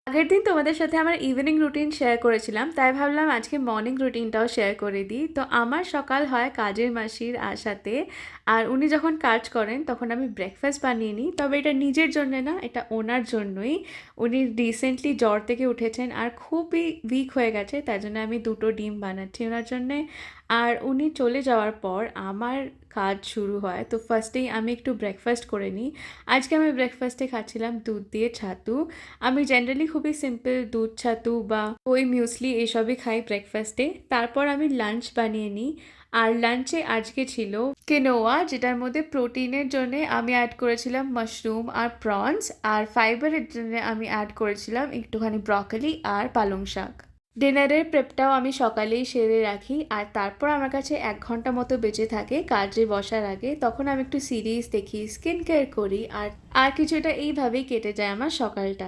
আগের দিন তোমাদের সাথে আমার ইভিনিং রুটিন শেয়ার করেছিলাম, তাই ভাবলাম আজকে মর্নিং রুটিনটাও শেয়ার করে দিই। তো আমার সকাল হয় কাজের মাসির আশাতে, আর উনি যখন কাজ করেন তখন আমি ব্রেকফাস্ট বানিয়ে নিই। তবে এটা নিজের জন্য না, এটা ওনার জন্যই। উনি রিসেন্টলি জ্বর থেকে উঠেছেন আর খুবই উইক হয়ে গেছে, তাই জন্য আমি দুটো ডিম বানাচ্ছি ওনার জন্যে। আর উনি চলে যাওয়ার পর আমার কাজ শুরু হয়। তো ফার্স্টেই আমি একটু ব্রেকফাস্ট করে নিই। আজকে আমি ব্রেকফাস্টে খাচ্ছিলাম দুধ দিয়ে ছাতু। আমি জেনারেলি খুবই সিম্পল দুধ ছাতু বা ওই মিউসলি এসবই খাই ব্রেকফাস্টে। তারপর আমি লাঞ্চ বানিয়ে নিই। আর লাঞ্চে আজকে ছিল কেনোয়া, যেটার মধ্যে প্রোটিনের জন্য আমি অ্যাড করেছিলাম মাশরুম আর প্রনস, আর ফাইবারের জন্য আমি অ্যাড করেছিলাম একটুখানি ব্রকলি আর পালং শাক। ডিনারের প্রেপটাও আমি সকালেই সেরে রাখি, আর তারপর আমার কাছে 1 ঘন্টা মতো বেঁচে থাকে কাজে বসার আগে। তখন আমি একটু সিরিজ দেখি, স্কিন কেয়ার করি, আর কিছুটা এইভাবেই কেটে যায় আমার সকালটা।